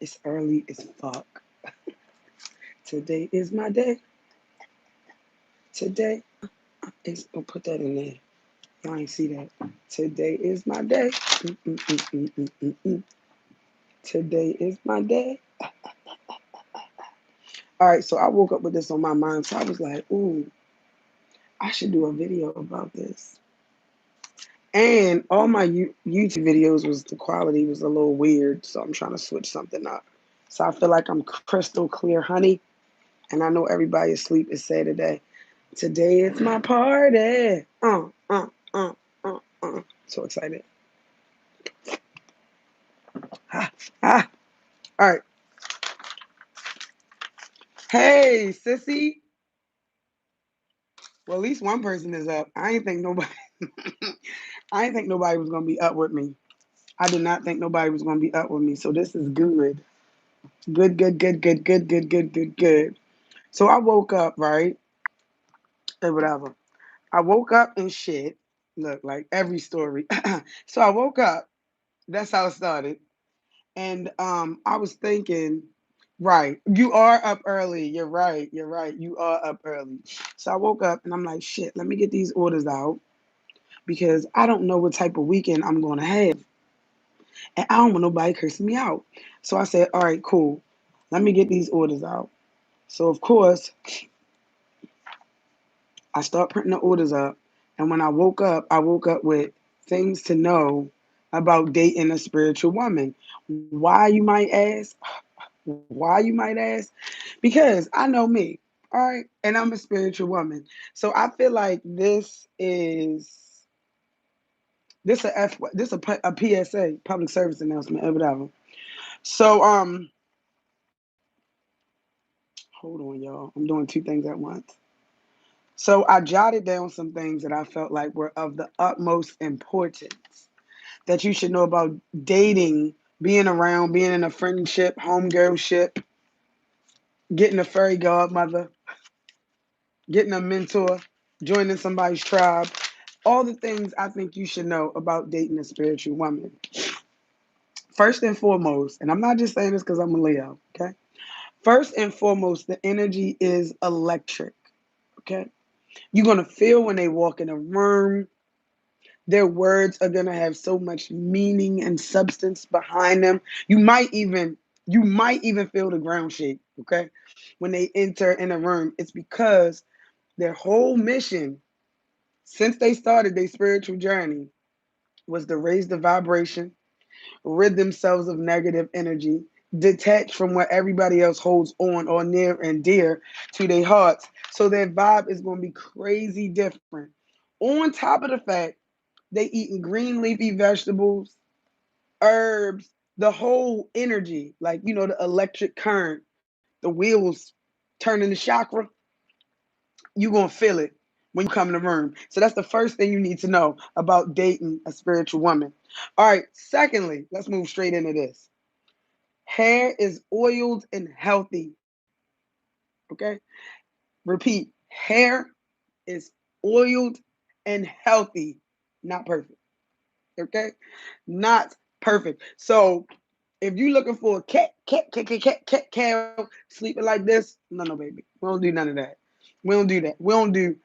It's early as fuck. Today is my day. Today is. Oh, put that in there. Y'all ain't see that. Today is my day. Today is my day. All right, so I woke up with this on my mind. So I was like, ooh, I should do a video about this. And all my YouTube videos was the quality was a little weird, so I'm trying to switch something up. So I feel like I'm crystal clear, honey. And I know everybody asleep is sad today. Today is my party. So excited. Ah, ah. All right. Hey, sissy. Well, at least one person is up. I ain't think nobody. I ain't think nobody was gonna be up with me. I did not think nobody was gonna be up with me. So this is good. Good, good, good, good, good, good, good, good, good. So I woke up, right? And whatever. I woke up and shit. Look, like every story. So I woke up. That's how it started. And I was thinking, right, you are up early. You're right. You're right. You are up early. So I woke up and I'm like, shit, let me get these orders out because I don't know what type of weekend I'm going to have. And I don't want nobody cursing me out. So I said, all right, cool. Let me get these orders out. So, of course, I start printing the orders up. And when I woke up with things to know about dating a spiritual woman. Why, you might ask? Why, you might ask? Because I know me, all right? And I'm a spiritual woman. So I feel like this a PSA, public service announcement, or whatever. So hold on, y'all. I'm doing two things at once. So I jotted down some things that I felt like were of the utmost importance that you should know about dating, being around, being in a friendship, homegirlship, getting a fairy godmother, getting a mentor, joining somebody's tribe, all the things I think you should know about dating a spiritual woman. First and foremost, and I'm not just saying this because I'm a Leo, okay? First and foremost, the energy is electric, okay? You're going to feel when they walk in a room. Their words are going to have so much meaning and substance behind them. You might even feel the ground shake, okay? When they enter in a room, it's because their whole mission since they started their spiritual journey was to raise the vibration, rid themselves of negative energy, detach from what everybody else holds on or near and dear to their hearts. So their vibe is going to be crazy different. On top of the fact they eating green leafy vegetables, herbs, the whole energy, like the electric current, the wheels turning the chakra, you're gonna feel it when you come in the room. So that's the first thing you need to know about dating a spiritual woman. All right, secondly, let's move straight into this. Hair is oiled and healthy. Okay? Repeat, hair is oiled and healthy, not perfect. Okay? Not perfect. So if you're looking for a cat, sleeping like this, no, baby. We don't do none of that. We don't do that. We don't do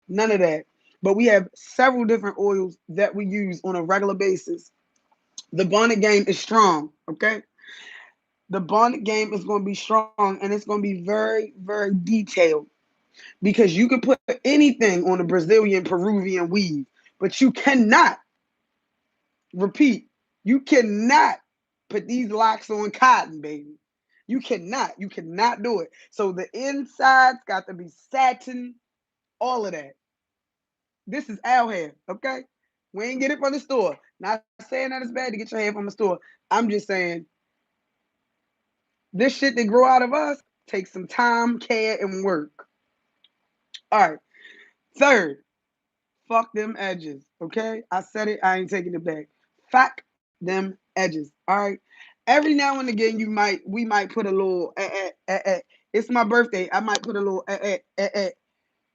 none of that. But we have several different oils that we use on a regular basis. The bonnet game is strong, okay? The bonnet game is going to be strong and it's going to be very, very detailed because you can put anything on a Brazilian Peruvian weave, but you cannot, repeat, you cannot put these locks on cotton, baby. You cannot do it. So the inside's got to be satin, all of that. This is our hair, okay? We ain't get it from the store. Not saying that it's bad to get your hair from the store. I'm just saying this shit that grow out of us takes some time, care, and work. All right. Third, fuck them edges, okay? I said it, I ain't taking it back. Fuck them edges, all right? Every now and again, we might put a little, It's my birthday, I might put a little,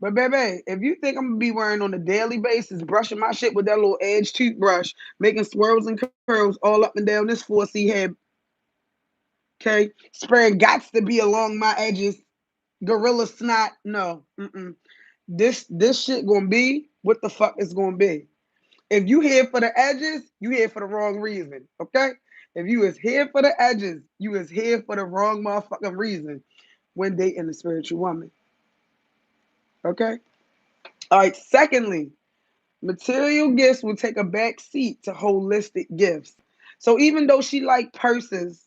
But baby, if you think I'm gonna be wearing on a daily basis, brushing my shit with that little edge toothbrush, making swirls and curls all up and down this 4C head, Okay, spraying gots to be along my edges. Gorilla snot. No. Mm-mm. This shit gonna be what the fuck it's gonna be. If you here for the edges, you here for the wrong reason. Okay? If you is here for the edges, you is here for the wrong motherfucking reason when dating a spiritual woman. Okay? All right. Secondly, material gifts will take a back seat to holistic gifts. So even though she like purses,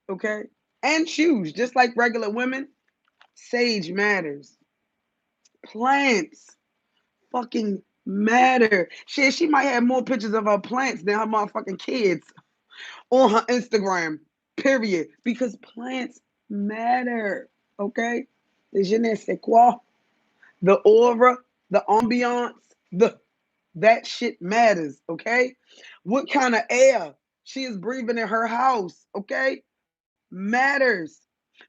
okay, and shoes, just like regular women, sage matters. Plants fucking matter. Shit, she might have more pictures of her plants than her motherfucking kids on her Instagram. Period. Because plants matter. Okay? The je ne sais quoi, the aura, the ambiance, the that shit matters. Okay? What kind of air she is breathing in her house, okay? Matters.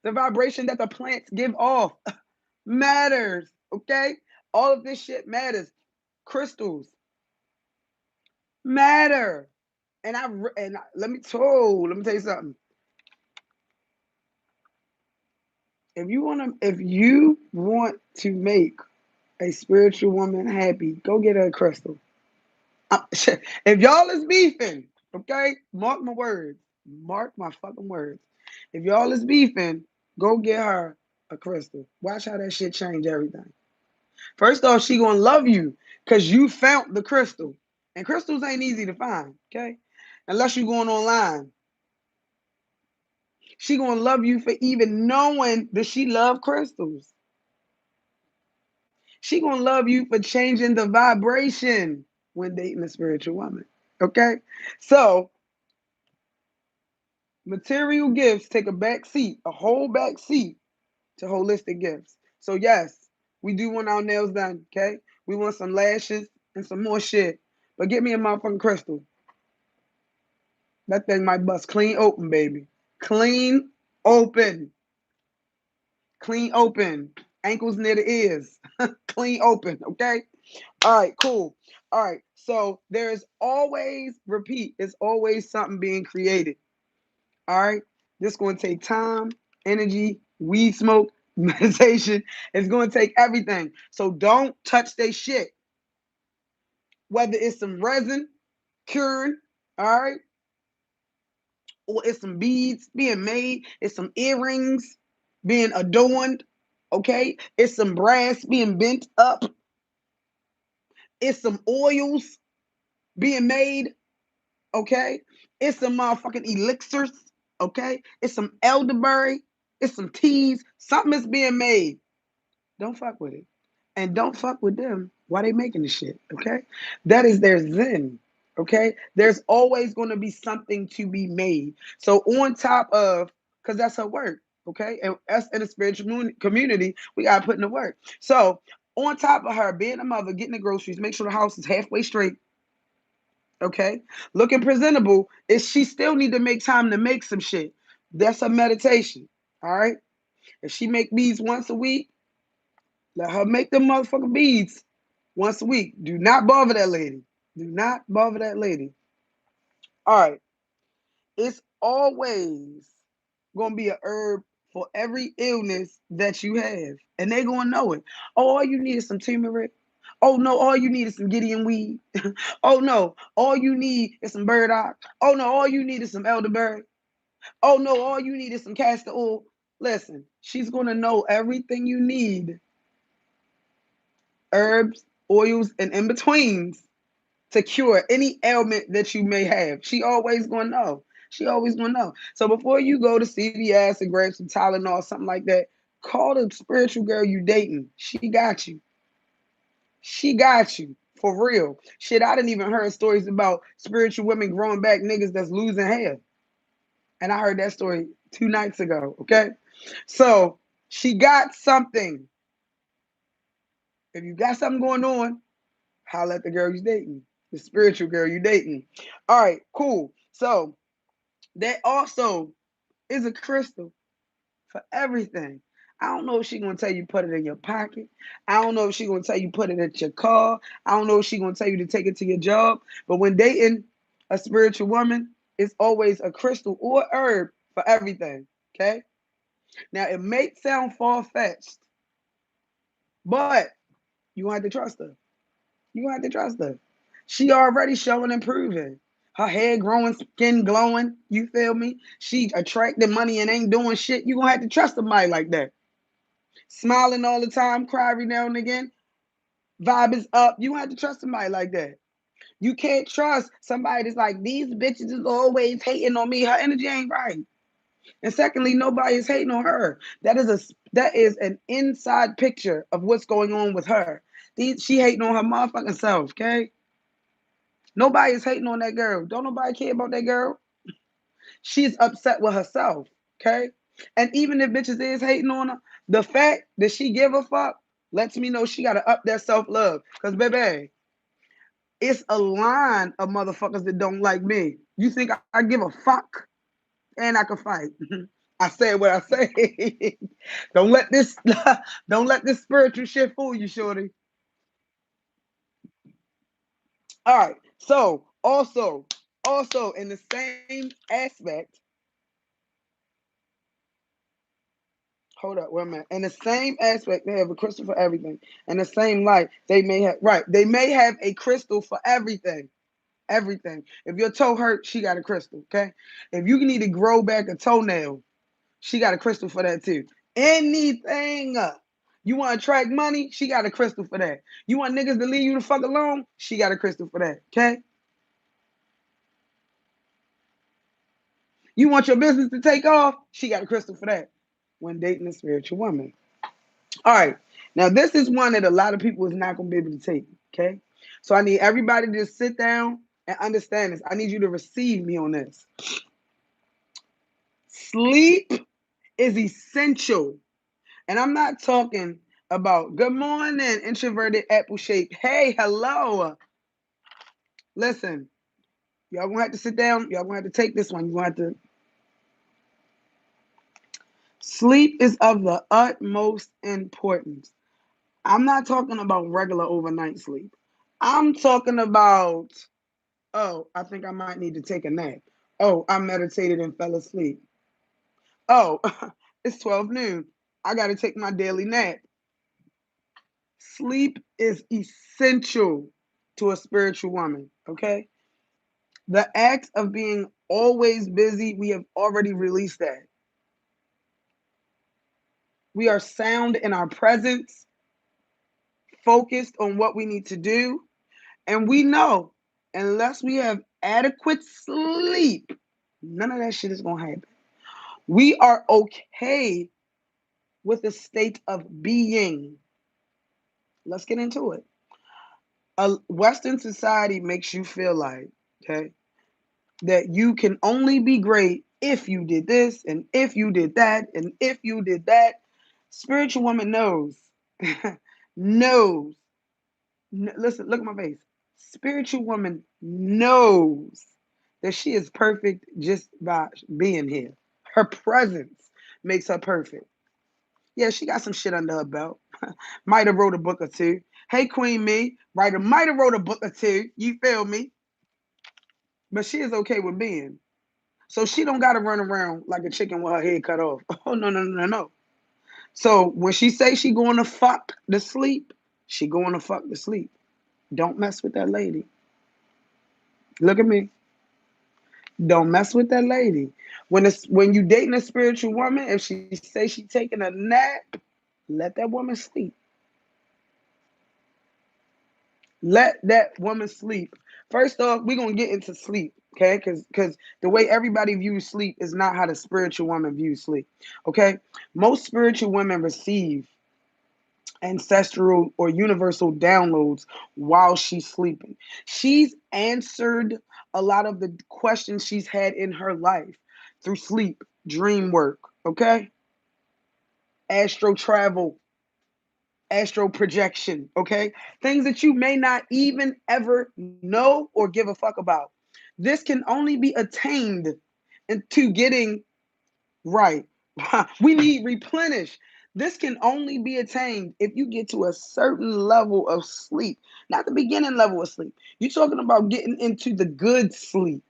The vibration that the plants give off matters. Okay? All of this shit matters. Crystals matter. Let me tell you something. If you want to make a spiritual woman happy, go get her a crystal. If y'all is beefing, okay, mark my words. Mark my fucking words. If y'all is beefing, go get her a crystal. Watch how that shit change everything. First off, she gonna love you because you found the crystal. And crystals ain't easy to find, okay? Unless you're going online. She gonna love you for even knowing that she love crystals. She gonna love you for changing the vibration when dating a spiritual woman. Okay? So material gifts take a back seat, a whole back seat to holistic gifts. So yes, we do want our nails done, okay? We want some lashes and some more shit. But get me a motherfucking crystal. That thing might bust clean open, baby. Clean open. Clean open. Ankles near the ears. Clean open, okay? All right, cool. All right. So there's always, repeat, it's always something being created. All right. This is going to take time, energy, weed smoke, meditation. It's going to take everything. So don't touch their shit. Whether it's some resin, curing, all right, or it's some beads being made, it's some earrings being adorned, okay? It's some brass being bent up, it's some oils being made, okay? It's some motherfucking elixirs, okay? It's some elderberry, it's some teas. Something is being made. Don't fuck with it. And don't fuck with them while they making the shit, okay? That is their zen, okay? There's always going to be something to be made. So on top of, because that's her work, okay? And us in the spiritual community, we got to put in the work. So on top of her being a mother, getting the groceries, make sure the house is halfway straight, okay, looking presentable, is she still need to make time to make some shit. That's a meditation. All right. If she make beads once a week, let her make them motherfucking beads once a week. Do not bother that lady. Do not bother that lady. All right. It's always gonna be a herb for every illness that you have. And they gonna know it. Oh, all you need is some turmeric. Oh no, all you need is some Gideon weed. Oh no, all you need is some burdock. Oh no, all you need is some elderberry. Oh no, all you need is some castor oil. Listen, she's gonna know everything you need, herbs, oils, and in betweens to cure any ailment that you may have. She always gonna know. She always gonna know. So before you go to CVS and grab some Tylenol or something like that, call the spiritual girl you dating. She got you. She got you. For real. Shit, I didn't even heard stories about spiritual women growing back niggas that's losing hair. And I heard that story 2 nights ago. Okay. So she got something. If you got something going on, holla at the girl you dating. The spiritual girl you dating. All right, cool. So that also is a crystal for everything. I don't know if she's gonna tell you put it in your pocket. I don't know if she's gonna tell you put it in your car. I don't know if she's gonna tell you to take it to your job. But when dating a spiritual woman, it's always a crystal or herb for everything. Okay? Now, it may sound far-fetched, but you gonna have to trust her. You gonna have to trust her. She already showing and proving. Her hair growing, skin glowing. You feel me? She attracting money and ain't doing shit. You gonna have to trust somebody like that. Smiling all the time, cry every now and again. Vibe is up. You gonna have to trust somebody like that. You can't trust somebody that's like, these bitches is always hating on me. Her energy ain't right. And secondly, nobody is hating on her. That is an inside picture of what's going on with her. She hating on her motherfucking self, okay? Nobody is hating on that girl. Don't nobody care about that girl. She's upset with herself, okay? And even if bitches is hating on her, the fact that she give a fuck lets me know she gotta up that self-love. Cause baby, it's a line of motherfuckers that don't like me. You think I give a fuck? And I can fight. I said what I say. don't let this don't let this spiritual shit fool you, shorty. All right. So also in the same aspect, hold up, wait a minute. In the same aspect, they have a crystal for everything. In the same light, they may have a crystal for everything. Everything. If your toe hurt, she got a crystal. Okay. If you need to grow back a toenail, she got a crystal for that too. Anything. You want to attract money? She got a crystal for that. You want niggas to leave you the fuck alone? She got a crystal for that. Okay. You want your business to take off? She got a crystal for that. When dating a spiritual woman. All right. Now, this is one that a lot of people is not going to be able to take. Okay. So I need everybody to just sit down and understand this. I need you to receive me on this. Sleep is essential. And I'm not talking about good morning, introverted apple shape. Hey, hello. Listen, y'all gonna have to sit down. Y'all gonna have to take this one. You gonna have to. Sleep is of the utmost importance. I'm not talking about regular overnight sleep. I'm talking about, oh, I think I might need to take a nap. Oh, I meditated and fell asleep. Oh, it's 12 noon. I got to take my daily nap. Sleep is essential to a spiritual woman, okay? The act of being always busy, we have already released that. We are sound in our presence, focused on what we need to do, and we know unless we have adequate sleep, none of that shit is going to happen. We are okay with the state of being. Let's get into it. A Western society makes you feel like, okay, that you can only be great if you did this and if you did that and if you did that. Spiritual woman knows, knows. Listen, look at my face. Spiritual woman knows that she is perfect just by being here. Her presence makes her perfect. Yeah, she got some shit under her belt. Might have wrote a book or two. Hey, Queen Me, writer might have wrote a book or two. You feel me? But she is okay with being. So she don't gotta run around like a chicken with her head cut off. Oh no, no, no, no. So when she say she going to fuck to sleep, she going to fuck to sleep. Don't mess with that lady. Look at me. Don't mess with that lady. When you dating a spiritual woman, if she say she taking a nap, let that woman sleep. Let that woman sleep. First off, we're gonna get into sleep, okay? Because the way everybody views sleep is not how the spiritual woman views sleep. Okay? Most spiritual women receive ancestral or universal downloads while she's sleeping. She's answered a lot of the questions she's had in her life through sleep, dream work, okay? Astro travel, astral projection, okay? Things that you may not even ever know or give a fuck about. This can only be attained into getting right. We need replenish. This can only be attained if you get to a certain level of sleep, not the beginning level of sleep. You're talking about getting into the good sleep.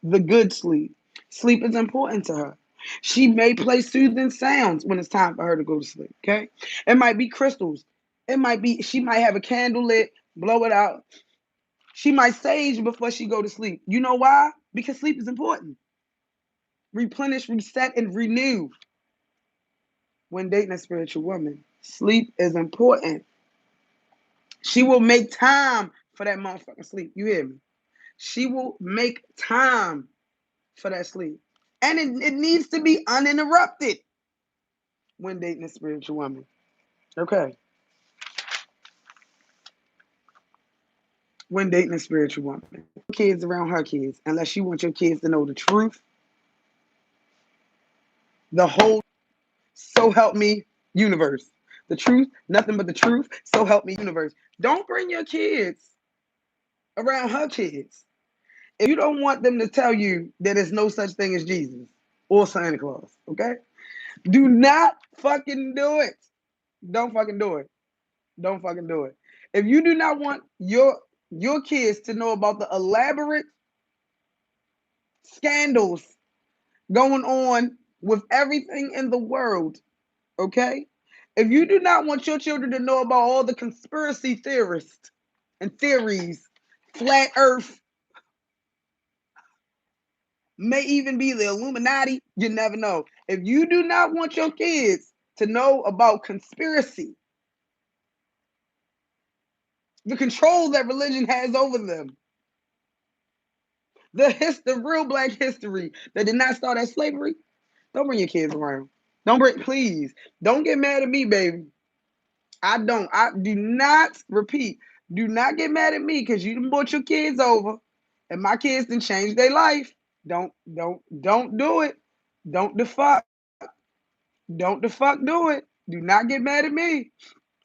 The good sleep. Sleep is important to her. She may play soothing sounds when it's time for her to go to sleep. Okay. It might be crystals. It might be she might have a candle lit, blow it out. She might sage before she go to sleep. You know why? Because sleep is important. Replenish, reset, and renew when dating a spiritual woman. Sleep is important. She will make time for that motherfucking sleep. You hear me? She will make time for that sleep. And it needs to be uninterrupted when dating a spiritual woman. Okay. When dating a spiritual woman. Kids around her kids, unless you want your kids to know the truth, the whole so help me universe. The truth, nothing but the truth, so help me universe. Don't bring your kids around her kids. If you don't want them to tell you that there's no such thing as Jesus or Santa Claus, okay? Do not fucking do it. Don't fucking do it. Don't fucking do it. If you do not want your kids to know about the elaborate scandals going on with everything in the world, okay? If you do not want your children to know about all the conspiracy theorists and theories, flat earth, may even be the Illuminati, you never know. If you do not want your kids to know about conspiracy, the control that religion has over them, the real black history that did not start as slavery, don't bring your kids around. Please, don't get mad at me, baby. I do not, repeat, do not get mad at me because you done brought your kids over and my kids done changed their life. Don't do it. Don't the fuck. Don't the fuck do it. Do not get mad at me.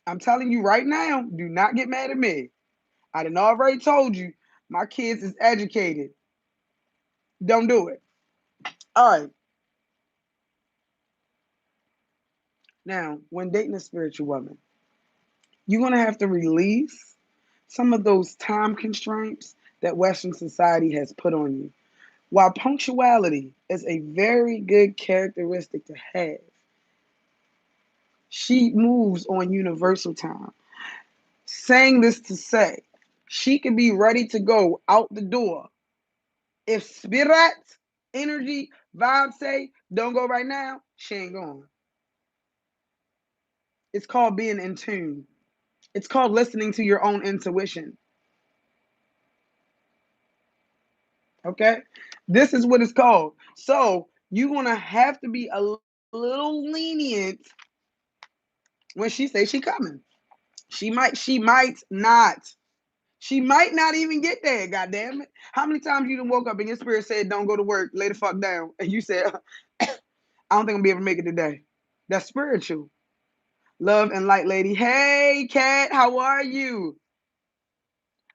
I'm telling you right now, do not get mad at me. I done already told you my kids is educated. Don't do it. All right. Now, when dating a spiritual woman, you're going to have to release some of those time constraints that Western society has put on you. While punctuality is a very good characteristic to have, she moves on universal time. Saying this to say, she can be ready to go out the door. If spirit, energy, vibe say, don't go right now, she ain't going. It's called being in tune. It's called listening to your own intuition. Okay? This is what it's called. So you're gonna have to be a little lenient when she says she coming. She might not. She might not even get there, goddamn it. How many times you done woke up and your spirit said, don't go to work, lay the fuck down, and you said, I don't think I'm gonna be able to make it today. That's spiritual. Love and light lady. Hey, cat, how are you?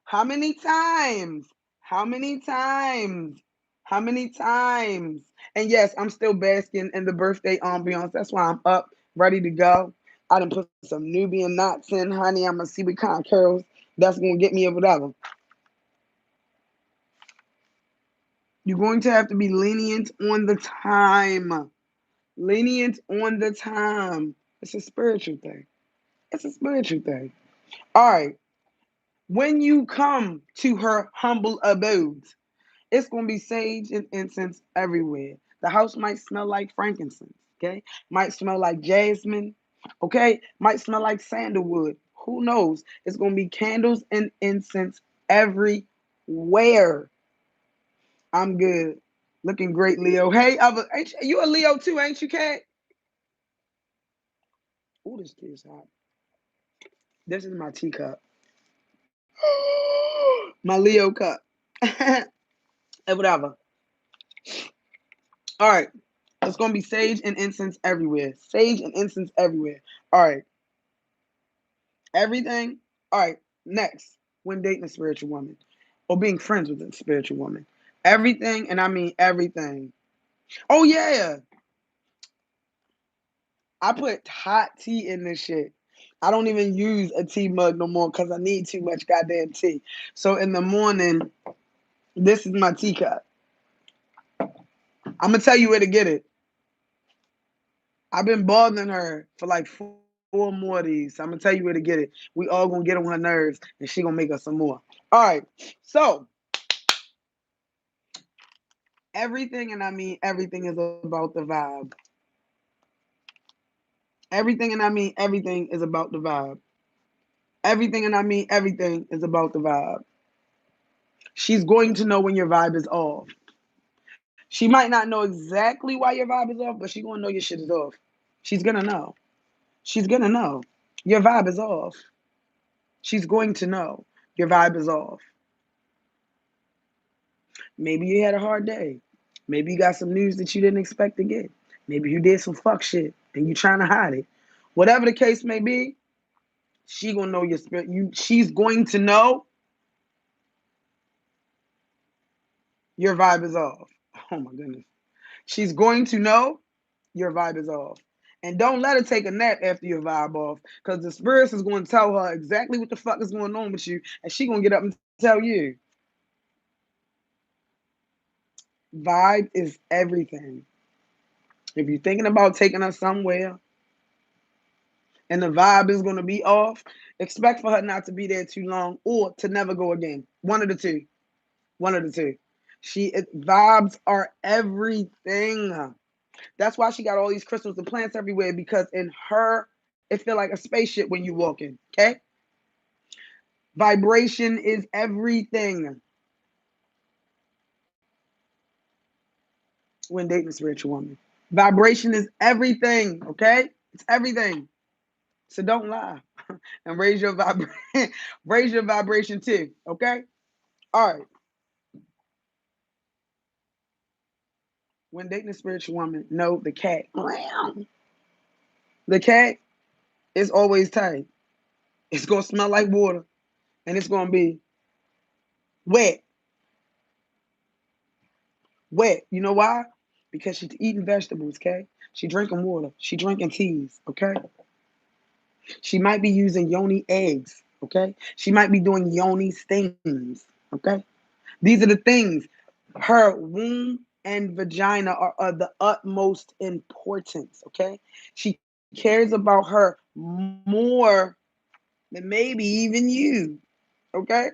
How many times? How many times? How many times? And yes, I'm still basking in the birthday ambiance. That's why I'm up, ready to go. I done put some Nubian knots in, honey. I'm gonna see what kind of curls that's gonna get me or whatever. You're going to have to be lenient on the time. Lenient on the time. It's a spiritual thing. It's a spiritual thing. All right. When you come to her humble abode, it's going to be sage and incense everywhere. The house might smell like frankincense, okay? Might smell like jasmine, okay? Might smell like sandalwood. Who knows? It's going to be candles and incense everywhere. I'm good. Looking great, Leo. Hey, you a Leo too, ain't you, Kat? Oh, this tea is hot. This is my teacup. My Leo cup. And whatever. All right. It's going to be sage and incense everywhere. Sage and incense everywhere. All right. Everything. All right. Next, when dating a spiritual woman or being friends with a spiritual woman, everything, and I mean everything. Oh, yeah. I put hot tea in this shit. I don't even use a tea mug no more because I need too much goddamn tea. So in the morning, this is my teacup. I'm gonna tell you where to get it. I've been bothering her for like 4 more of these. So I'm gonna tell you where to get it. We all gonna get on her nerves, and she gonna make us some more. All right. So everything, and I mean everything, is about the vibe. Everything, and I mean everything, is about the vibe. Everything, and I mean everything, is about the vibe. She's going to know when your vibe is off. She might not know exactly why your vibe is off, but she's gonna know your shit is off. She's gonna know. She's gonna know. Your vibe is off. She's going to know your vibe is off. Maybe you had a hard day. Maybe you got some news that you didn't expect to get. Maybe you did some fuck shit and you trying to hide it. Whatever the case may be, she gonna know your spirit. She's going to know your vibe is off. Oh my goodness. She's going to know your vibe is off. And don't let her take a nap after your vibe off. Because the spirits is going to tell her exactly what the fuck is going on with you. And she gonna get up and tell you. Vibe is everything. If you're thinking about taking her somewhere and the vibe is going to be off, expect for her not to be there too long or to never go again. One of the two. One of the two. Vibes are everything. That's why she got all these crystals and plants everywhere, because in her, it feel like a spaceship when you walk in. Okay? Vibration is everything when dating a spiritual woman. Vibration is everything. Okay? It's everything. So don't lie and raise your vibration. Raise your vibration too. Okay? All right. When dating a spiritual woman, know the cat. The cat is always tight. It's gonna smell like water, and it's gonna be wet. Wet. You know why? Because she's eating vegetables. Okay? She drinking water. She drinking teas. Okay? She might be using yoni eggs. Okay? She might be doing yoni stings. Okay? These are the things. Her womb and vagina are of the utmost importance. Okay? She cares about her more than maybe even you. Okay?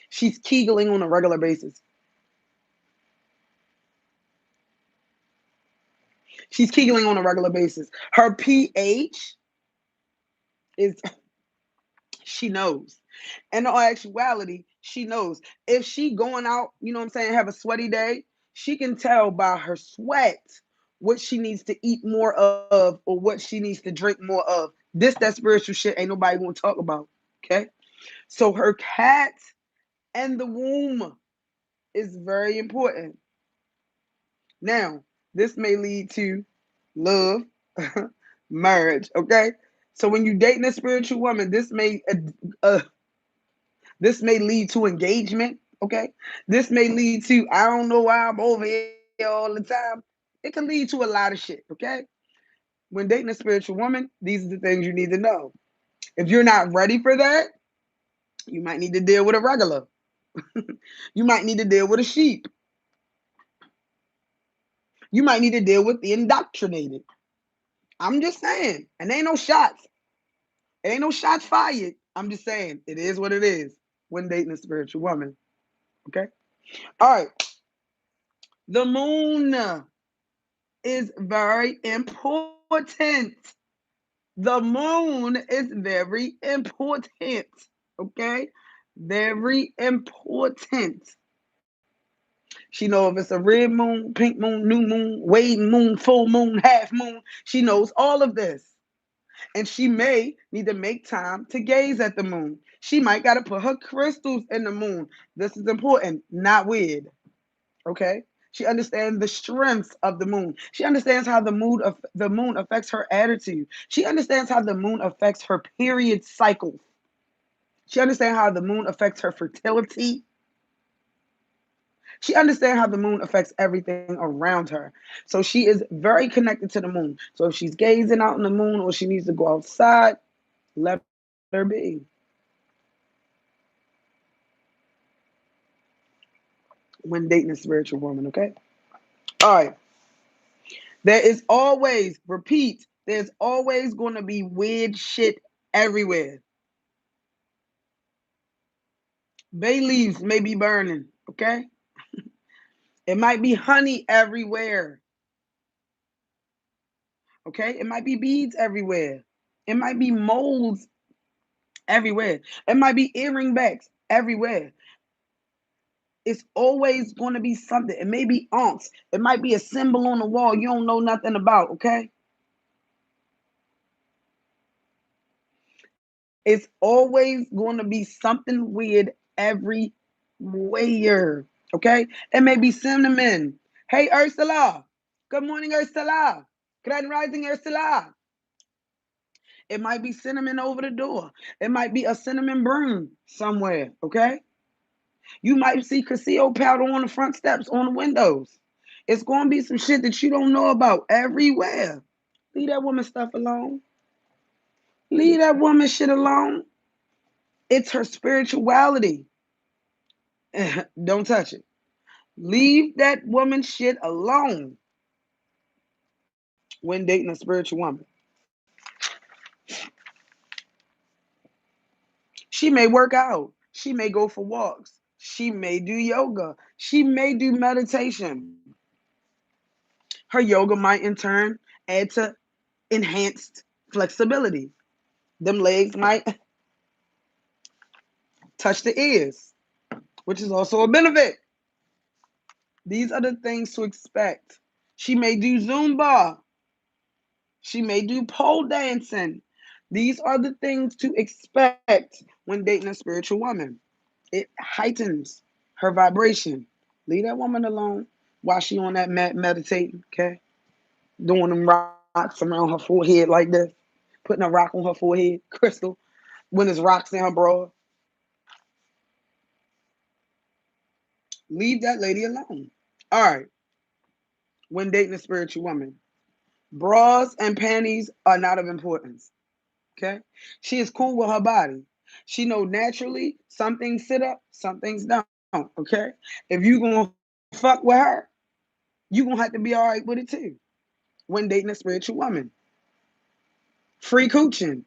She's kegeling on a regular basis. She's kegeling on a regular basis. Her pH is, she knows. And in actuality, she knows. If she going out, you know what I'm saying, have a sweaty day, she can tell by her sweat what she needs to eat more of or what she needs to drink more of. That spiritual shit ain't nobody gonna talk about. Okay? So her cat and the womb is very important. Now, this may lead to love, marriage. Okay, so when you dating a spiritual woman, this may lead to engagement. Okay, this may lead to, I don't know why I'm over here all the time. It can lead to a lot of shit. Okay, when dating a spiritual woman, these are the things you need to know. If you're not ready for that, you might need to deal with a regular. You might need to deal with a sheep. You might need to deal with the indoctrinated. I'm just saying. And ain't no shots. It ain't no shots fired. I'm just saying. It is what it is when dating a spiritual woman. Okay? All right. The moon is very important. The moon is very important. Okay? Very important. She know if it's a red moon, pink moon, new moon, waning moon, full moon, half moon. She knows all of this. And she may need to make time to gaze at the moon. She might got to put her crystals in the moon. This is important, not weird. Okay? She understands the strengths of the moon. She understands how the moon affects her attitude. She understands how the moon affects her period cycle. She understands how the moon affects her fertility. She understands how the moon affects everything around her. So she is very connected to the moon. So if she's gazing out in the moon or she needs to go outside, let her be. When dating a spiritual woman, okay? All right. There is always, repeat, there's always going to be weird shit everywhere. Bay leaves may be burning, okay? It might be honey everywhere, okay? It might be beads everywhere. It might be molds everywhere. It might be earring backs everywhere. It's always going to be something. It may be aunts. It might be a symbol on the wall you don't know nothing about, okay? It's always going to be something weird everywhere, okay? It may be cinnamon. Hey, Ursula. Good morning, Ursula. Grand rising, Ursula. It might be cinnamon over the door. It might be a cinnamon broom somewhere, okay? You might see Casio powder on the front steps, on the windows. It's going to be some shit that you don't know about everywhere. Leave that woman stuff alone. Leave that woman shit alone. It's her spirituality. Don't touch it. Leave that woman shit alone when dating a spiritual woman. She may work out. She may go for walks. She may do yoga. She may do meditation. Her yoga might in turn add to enhanced flexibility. Them legs might touch the ears, which is also a benefit. These are the things to expect. She may do Zumba. She may do pole dancing. These are the things to expect when dating a spiritual woman. It heightens her vibration. Leave that woman alone while she on that mat meditating, okay? Doing them rocks around her forehead like this. Putting a rock on her forehead, crystal, when there's rocks in her bra. Leave that lady alone. All right. When dating a spiritual woman, bras and panties are not of importance. Okay? She is cool with her body. She know naturally some things sit up, some things don't. Okay? If you gonna fuck with her, you gonna have to be all right with it too. When dating a spiritual woman. Free cooching.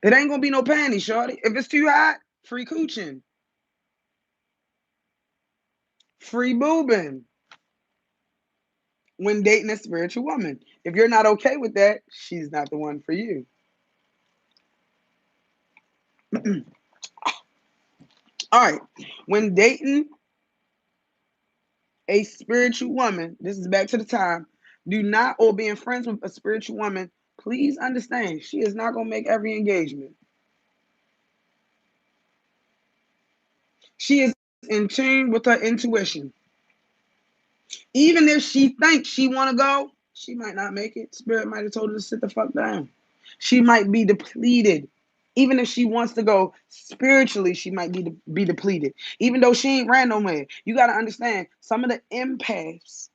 It ain't gonna be no panties, shorty. If it's too hot, free cooching. Free boobing. When dating a spiritual woman. If you're not okay with that, she's not the one for you. All right. When dating a spiritual woman, this is back to the time, do not, or being friends with a spiritual woman, please understand she is not going to make every engagement. She is in tune with her intuition. Even if she thinks she want to go, she might not make it. Spirit might have told her to sit the fuck down. She might be depleted. Even if she wants to go spiritually, she might be depleted. Even though she ain't ran nowhere. You got to understand, some of the empaths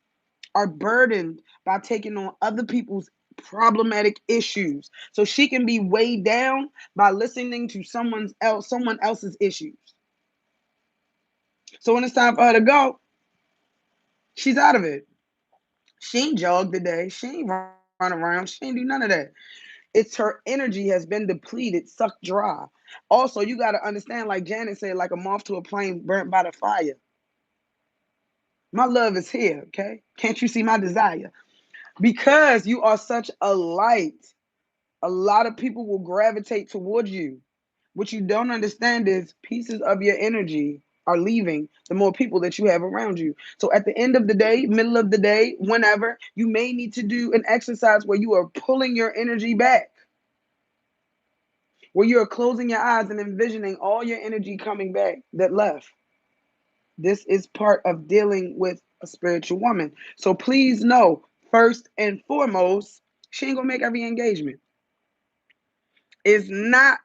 are burdened by taking on other people's problematic issues. So she can be weighed down by listening to someone else's issues. So when it's time for her to go, she's out of it. She ain't jogged today. She ain't run around. She ain't do none of that. It's her energy has been depleted, sucked dry. Also, you got to understand, like Janet said, like a moth to a flame burnt by the fire. My love is here, okay? Can't you see my desire? Because you are such a light, a lot of people will gravitate towards you. What you don't understand is pieces of your energy are leaving the more people that you have around you. So at the end of the day, middle of the day, whenever, you may need to do an exercise where you are pulling your energy back, where you are closing your eyes and envisioning all your energy coming back that left. This is part of dealing with a spiritual woman. So please know, first and foremost, she ain't gonna make every engagement. It's not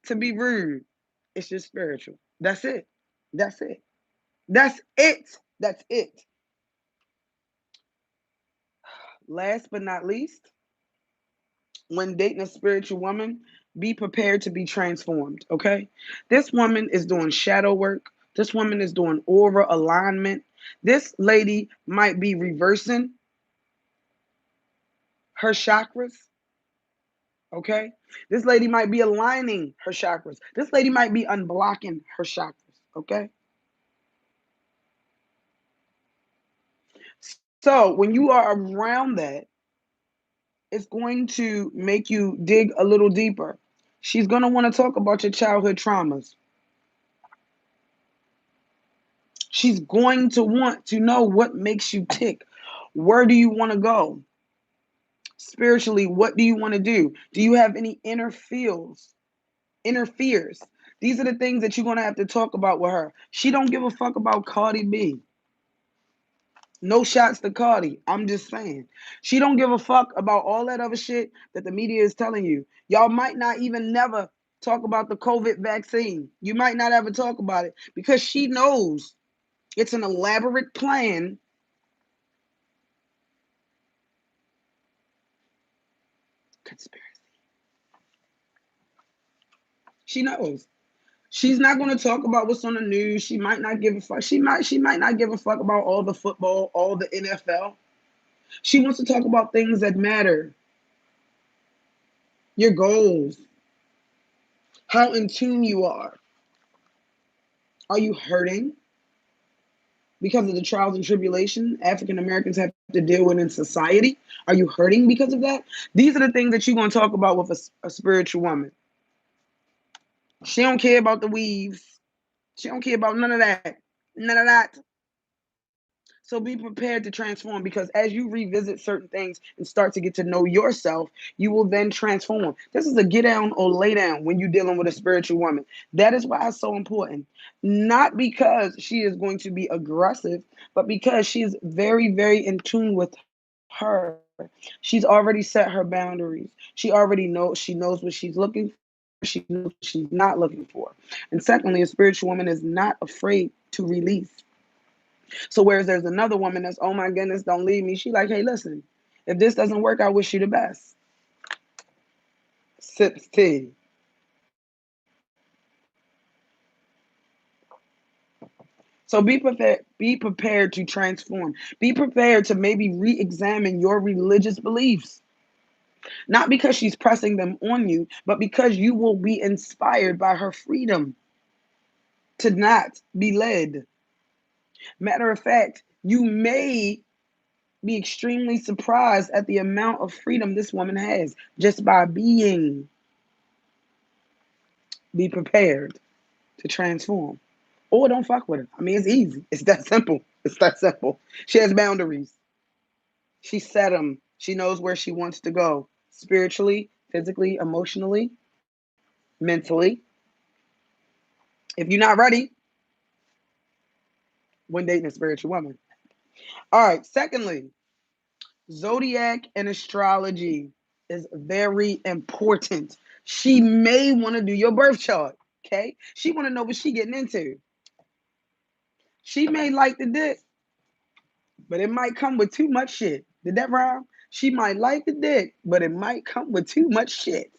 to be rude. It's just spiritual. That's it. That's it. That's it. That's it. Last but not least, when dating a spiritual woman, be prepared to be transformed. Okay? This woman is doing shadow work. This woman is doing aura alignment. This lady might be reversing her chakras. Okay? This lady might be aligning her chakras. This lady might be unblocking her chakras. Okay? So when you are around that, it's going to make you dig a little deeper. She's going to want to talk about your childhood traumas. She's going to want to know what makes you tick. Where do you want to go? Spiritually, what do you want to do? Do you have any inner feels? Inner fears? These are the things that you're going to have to talk about with her. She don't give a fuck about Cardi B. No shots to Cardi. I'm just saying. She don't give a fuck about all that other shit that the media is telling you. Y'all might not even never talk about the COVID vaccine. You might not ever talk about it because she knows it's an elaborate plan. Conspiracy. She knows. She's not going to talk about what's on the news. She might not give a fuck. She might not give a fuck about all the football, all the NFL. She wants to talk about things that matter. Your goals, how in tune you are. Are you hurting because of the trials and tribulation African Americans have to deal with in society? Are you hurting because of that? These are the things that you're going to talk about with a spiritual woman. She don't care about the weaves. She don't care about none of that. None of that. So be prepared to transform because as you revisit certain things and start to get to know yourself, you will then transform. This is a get down or lay down when you're dealing with a spiritual woman. That is why it's so important. Not because she is going to be aggressive, but because she is very, very in tune with her. She's already set her boundaries. She knows what she's looking for. She knows what she's not looking for. And secondly, a spiritual woman is not afraid to release. So whereas there's another woman that's, oh my goodness, don't leave me. She like, hey, listen, if this doesn't work, I wish you the best. Sips tea. So be prepared to transform. Be prepared to maybe re-examine your religious beliefs. Not because she's pressing them on you, but because you will be inspired by her freedom to not be led. Matter of fact, you may be extremely surprised at the amount of freedom this woman has just by being. Be prepared to transform. Or don't fuck with her. I mean, it's easy. It's that simple. It's that simple. She has boundaries. She set them. She knows where she wants to go spiritually, physically, emotionally, mentally. If you're not ready, when dating a spiritual woman. All right. Secondly, zodiac and astrology is very important. She may want to do your birth chart. Okay. She want to know what she getting into. She may like the dick, but it might come with too much shit. Did that rhyme? She might like the dick, but it might come with too much shit.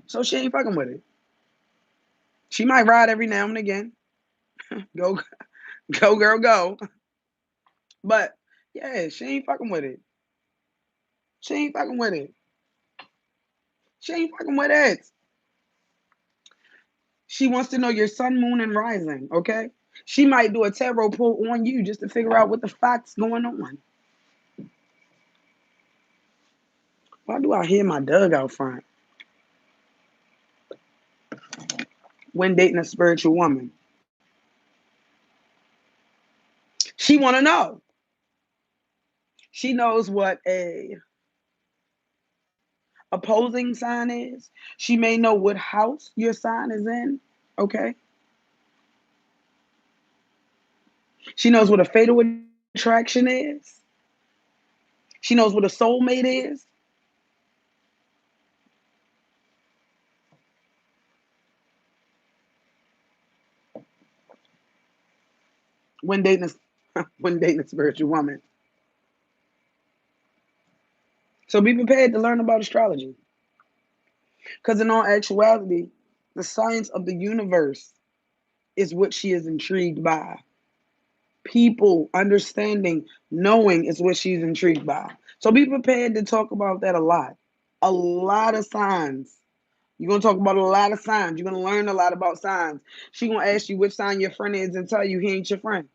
So she ain't fucking with it. She might ride every now and again. Go, go, girl, go. But yeah, she ain't fucking with it. She ain't fucking with it. She ain't fucking with it. She wants to know your sun, moon, and rising, okay? She might do a tarot pull on you just to figure out what the fuck's going on. Why do I hear my Doug out front? When dating a spiritual woman. She want to know. She knows what a opposing sign is. She may know what house your sign is in. Okay. She knows what a fatal attraction is. She knows what a soulmate is. When dating a when dating a spiritual woman. So be prepared to learn about astrology. Because in all actuality, the science of the universe is what she is intrigued by. People understanding, knowing is what she's intrigued by. So be prepared to talk about that a lot. A lot of signs. You're gonna talk about a lot of signs. You're gonna learn a lot about signs. She gonna ask you which sign your friend is and tell you he ain't your friend.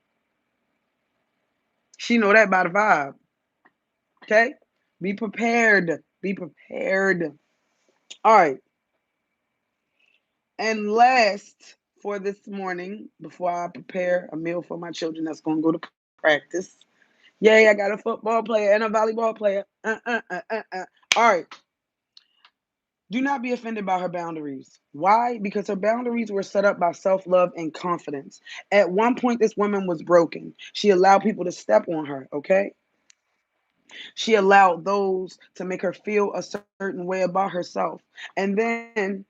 She know that by the vibe. Okay? Be prepared. Be prepared. All right. And last for this morning, before I prepare a meal for my children that's gonna go to practice. Yay, I got a football player and a volleyball player. All right. Do not be offended by her boundaries. Why? Because her boundaries were set up by self love and confidence. At one point, this woman was broken. She allowed people to step on her, okay? She allowed those to make her feel a certain way about herself. And then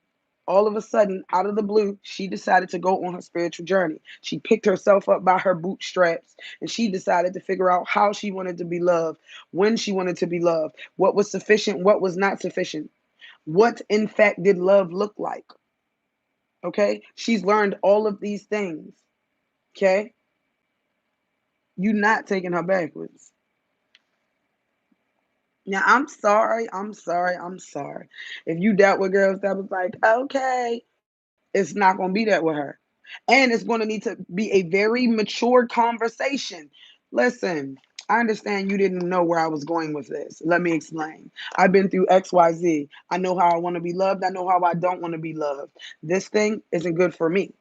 all of a sudden, out of the blue, she decided to go on her spiritual journey. She picked herself up by her bootstraps and she decided to figure out how she wanted to be loved, when she wanted to be loved, what was sufficient, what was not sufficient. What, in fact, did love look like? Okay? She's learned all of these things. Okay? You're not taking her backwards. Now, I'm sorry. If you dealt with girls that was like, okay, it's not going to be that with her. And it's going to need to be a very mature conversation. Listen, I understand you didn't know where I was going with this. Let me explain. I've been through XYZ. I know how I want to be loved. I know how I don't want to be loved. This thing isn't good for me.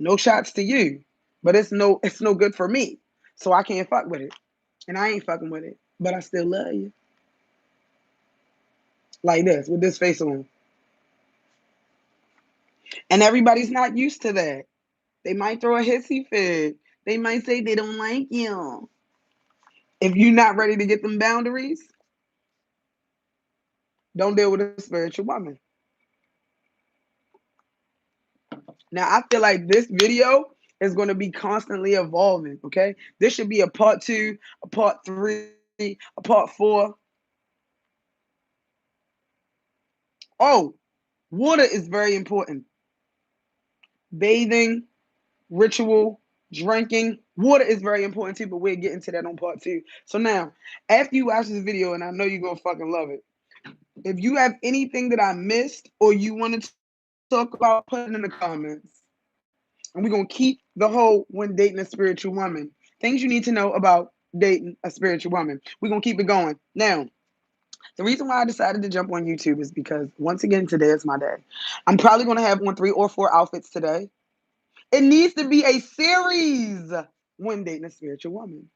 No shots to you, but it's no good for me. So I can't fuck with it. And I ain't fucking with it. But I still love you. Like this, with this face on. And everybody's not used to that. They might throw a hissy fit. They might say they don't like you. If you're not ready to get them boundaries, don't deal with a spiritual woman. Now, I feel like this video is going to be constantly evolving, okay? This should be a part 2, a part 3, a part 4. Oh, water is very important. Bathing, ritual, drinking. Water is very important too, but we'll get into that on part 2. So now, after you watch this video, and I know you're going to fucking love it, if you have anything that I missed or you want to talk about, put it in the comments. And we're going to keep the whole when dating a spiritual woman. Things you need to know about dating a spiritual woman. We're going to keep it going. Now, the reason why I decided to jump on YouTube is because, once again, today is my day. I'm probably going to have on 3 or 4 outfits today. It needs to be a series when dating a spiritual woman.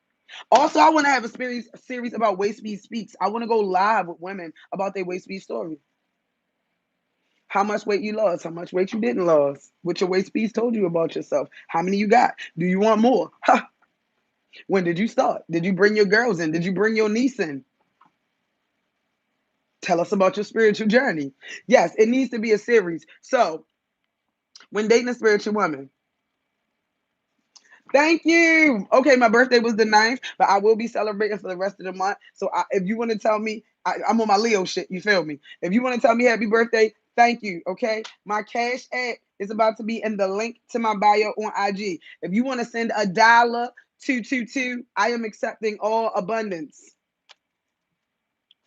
Also, I want to have a series about Waistbeads Speaks. I want to go live with women about their Waistbeads story. How much weight you lost, how much weight you didn't lose, what your waist piece told you about yourself, how many you got, do you want more? When did you start? Did you bring your girls in? Did you bring your niece in? Tell us about your spiritual journey. Yes, it needs to be a series. So, when dating a spiritual woman, thank you. Okay, my birthday was the 9th, but I will be celebrating for the rest of the month. So if you want to tell me, I'm on my Leo shit, you feel me? If you want to tell me happy birthday, thank you, okay? My cash app is about to be in the link to my bio on IG. If you want to send $1 222, I am accepting all abundance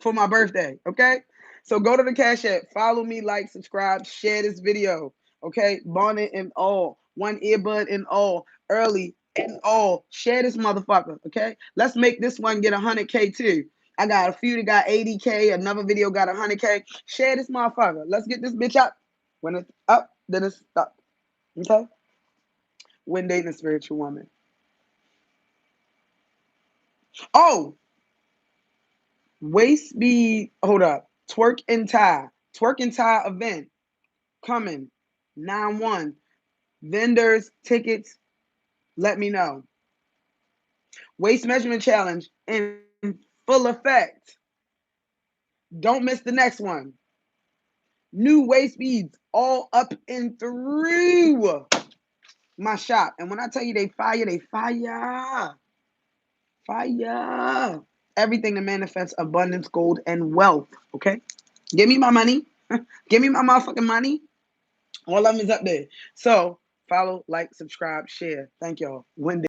for my birthday, okay? So go to the Cash App, follow me, like, subscribe, share this video, okay? Bonnet and all, one earbud and all, early and all. Share this motherfucker, okay? Let's make this one get 100K too. I got a few that got 80K, another video got 100K. Share this motherfucker. Let's get this bitch up. When it's up, then it's up, okay? When dating a spiritual woman. Oh, waist speed, hold up. Twerk and tie event coming 9/1. Vendors, tickets, let me know. Waist measurement challenge in full effect. Don't miss the next one. New waist beads all up and through my shop. And when I tell you they fire, they fire. Fire. Everything to manifest abundance, gold, and wealth. Okay? Give me my money. Give me my motherfucking money. All of them is up there. So follow, like, subscribe, share. Thank y'all. Wendy.